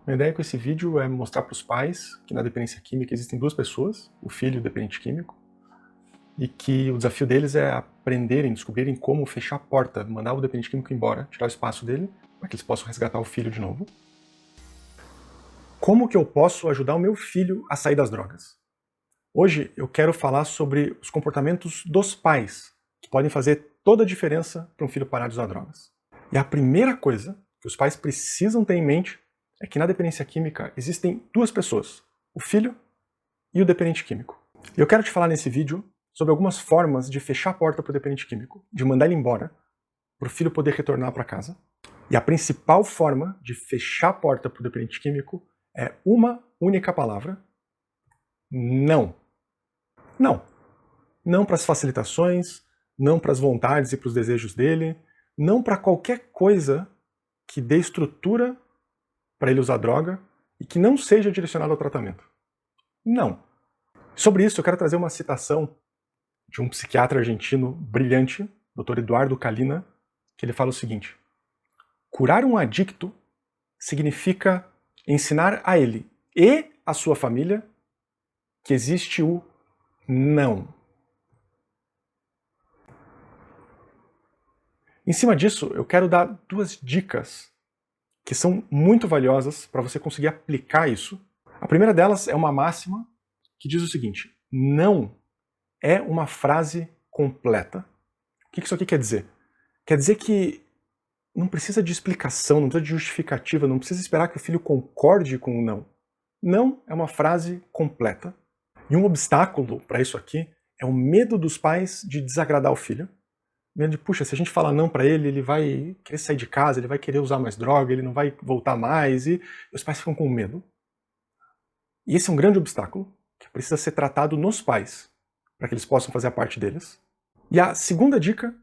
A ideia com esse vídeo é mostrar para os pais que na dependência química existem duas pessoas, o filho e o dependente químico, e que o desafio deles é aprenderem, descobrirem como fechar a porta, mandar o dependente químico embora, tirar o espaço dele, para que eles possam resgatar o filho de novo. Como que eu posso ajudar o meu filho a sair das drogas? Hoje eu quero falar sobre os comportamentos dos pais, que podem fazer toda a diferença para um filho parar de usar drogas. E a primeira coisa que os pais precisam ter em mente é que na dependência química existem duas pessoas, o filho e o dependente químico. E eu quero te falar nesse vídeo sobre algumas formas de fechar a porta para o dependente químico, de mandar ele embora, para o filho poder retornar para casa. E a principal forma de fechar a porta para o dependente químico é uma única palavra: não. Não. Não para as facilitações, não para as vontades e para os desejos dele, não para qualquer coisa que dê estrutura para ele usar droga e que não seja direcionado ao tratamento. Não. Sobre isso eu quero trazer uma citação de um psiquiatra argentino brilhante, Dr. Eduardo Calina, que ele fala o seguinte: curar um adicto significa ensinar a ele e a sua família que existe o não. Em cima disso, eu quero dar duas dicas que são muito valiosas para você conseguir aplicar isso. A primeira delas é uma máxima que diz o seguinte: não é uma frase completa. O que isso aqui quer dizer? Quer dizer que não precisa de explicação, não precisa de justificativa, não precisa esperar que o filho concorde com o não. Não é uma frase completa. E um obstáculo para isso aqui é o medo dos pais de desagradar o filho. Medo de, puxa, se a gente falar não para ele, ele vai querer sair de casa, ele vai querer usar mais droga, ele não vai voltar mais, e os pais ficam com medo. E esse é um grande obstáculo que precisa ser tratado nos pais, para que eles possam fazer a parte deles. E a segunda dica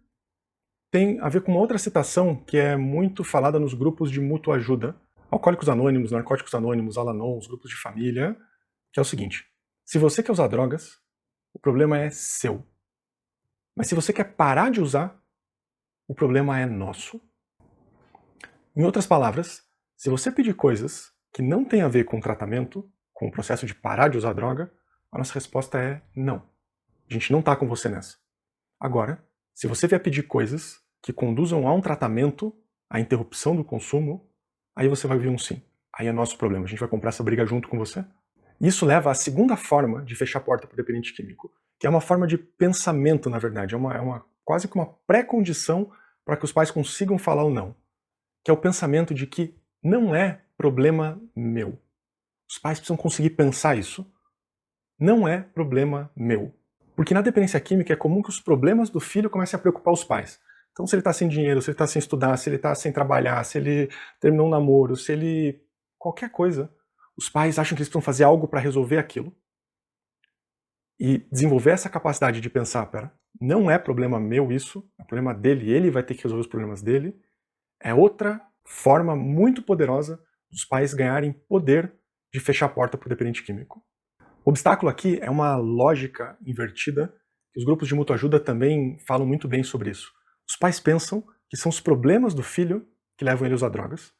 tem a ver com uma outra citação que é muito falada nos grupos de mútua ajuda, Alcoólicos Anônimos, Narcóticos Anônimos, Al-Anon, os grupos de família, que é o seguinte: se você quer usar drogas, o problema é seu. Mas se você quer parar de usar, o problema é nosso. Em outras palavras, se você pedir coisas que não têm a ver com o tratamento, com o processo de parar de usar droga, a nossa resposta é não. A gente não está com você nessa. Agora, se você vier pedir coisas que conduzam a um tratamento, à interrupção do consumo, aí você vai ouvir um sim. Aí é nosso problema, a gente vai comprar essa briga junto com você. Isso leva à segunda forma de fechar a porta para o dependente químico, que é uma forma de pensamento, na verdade, quase que uma pré-condição para que os pais consigam falar o não, que é o pensamento de que não é problema meu. Os pais precisam conseguir pensar isso. Não é problema meu. Porque na dependência química é comum que os problemas do filho comecem a preocupar os pais. Então, se ele está sem dinheiro, se ele está sem estudar, se ele está sem trabalhar, se ele terminou um namoro, se ele... qualquer coisa, os pais acham que eles precisam fazer algo para resolver aquilo. E desenvolver essa capacidade de pensar, pera, não é problema meu isso, é problema dele, ele vai ter que resolver os problemas dele, é outra forma muito poderosa dos pais ganharem poder de fechar a porta para o dependente químico. O obstáculo aqui é uma lógica invertida, que os grupos de mútua ajuda também falam muito bem sobre isso. Os pais pensam que são os problemas do filho que levam ele a usar drogas,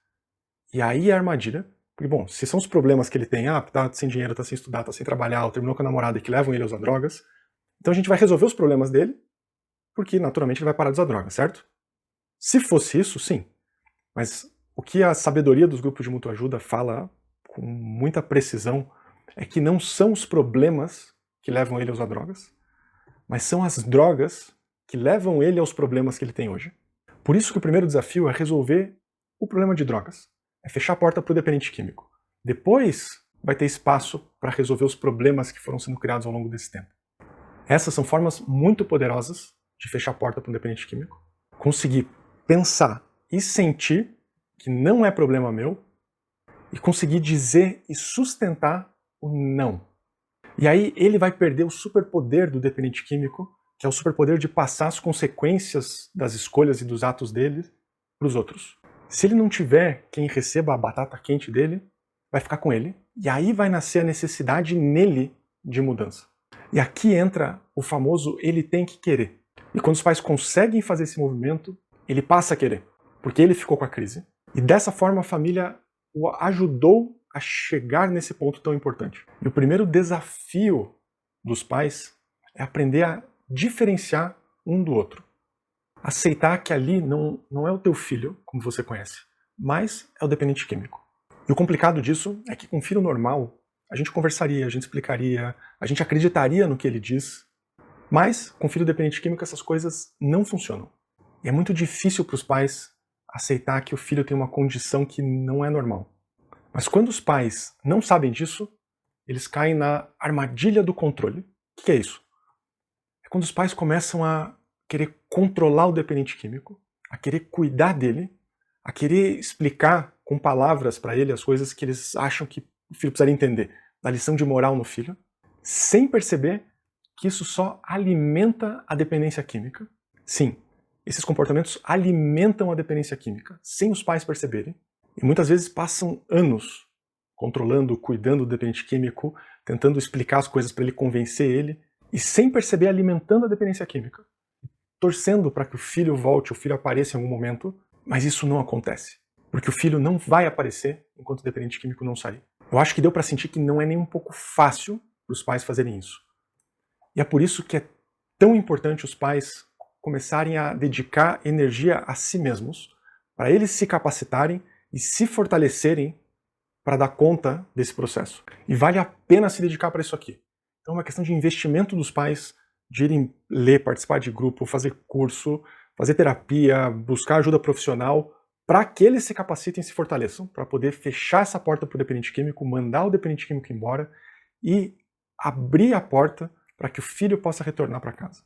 e aí é a armadilha. Porque, bom, se são os problemas que ele tem, tá sem dinheiro, tá sem estudar, tá sem trabalhar, ou terminou com a namorada e que levam ele a usar drogas, então a gente vai resolver os problemas dele, porque naturalmente ele vai parar de usar drogas, certo? Se fosse isso, sim. Mas o que a sabedoria dos grupos de mútua ajuda fala com muita precisão é que não são os problemas que levam ele a usar drogas, mas são as drogas que levam ele aos problemas que ele tem hoje. Por isso que o primeiro desafio é resolver o problema de drogas. É fechar a porta para o dependente químico. Depois vai ter espaço para resolver os problemas que foram sendo criados ao longo desse tempo. Essas são formas muito poderosas de fechar a porta para o dependente químico. Conseguir pensar e sentir que não é problema meu e conseguir dizer e sustentar o não. E aí ele vai perder o superpoder do dependente químico, que é o superpoder de passar as consequências das escolhas e dos atos dele para os outros. Se ele não tiver quem receba a batata quente dele, vai ficar com ele, e aí vai nascer a necessidade nele de mudança. E aqui entra o famoso ele tem que querer. E quando os pais conseguem fazer esse movimento, ele passa a querer, porque ele ficou com a crise. E dessa forma a família o ajudou a chegar nesse ponto tão importante. E o primeiro desafio dos pais é aprender a diferenciar um do outro. Aceitar que ali não é o teu filho, como você conhece, mas é o dependente químico. E o complicado disso é que com um filho normal, a gente conversaria, a gente explicaria, a gente acreditaria no que ele diz, mas com filho dependente químico essas coisas não funcionam. E é muito difícil para os pais aceitar que o filho tem uma condição que não é normal. Mas quando os pais não sabem disso, eles caem na armadilha do controle. O que é isso? É quando os pais começam a querer controlar o dependente químico, a querer cuidar dele, a querer explicar com palavras para ele as coisas que eles acham que o filho precisaria entender, da lição de moral no filho, sem perceber que isso só alimenta a dependência química. Sim, esses comportamentos alimentam a dependência química, sem os pais perceberem, e muitas vezes passam anos controlando, cuidando do dependente químico, tentando explicar as coisas para ele, convencer ele, e sem perceber alimentando a dependência química, torcendo para que o filho volte, o filho apareça em algum momento, mas isso não acontece, porque o filho não vai aparecer enquanto o dependente químico não sair. Eu acho que deu para sentir que não é nem um pouco fácil para os pais fazerem isso. E é por isso que é tão importante os pais começarem a dedicar energia a si mesmos, para eles se capacitarem e se fortalecerem para dar conta desse processo. E vale a pena se dedicar para isso aqui. Então é uma questão de investimento dos pais, de irem ler, participar de grupo, fazer curso, fazer terapia, buscar ajuda profissional, para que eles se capacitem e se fortaleçam, para poder fechar essa porta para o dependente químico, mandar o dependente químico embora e abrir a porta para que o filho possa retornar para casa.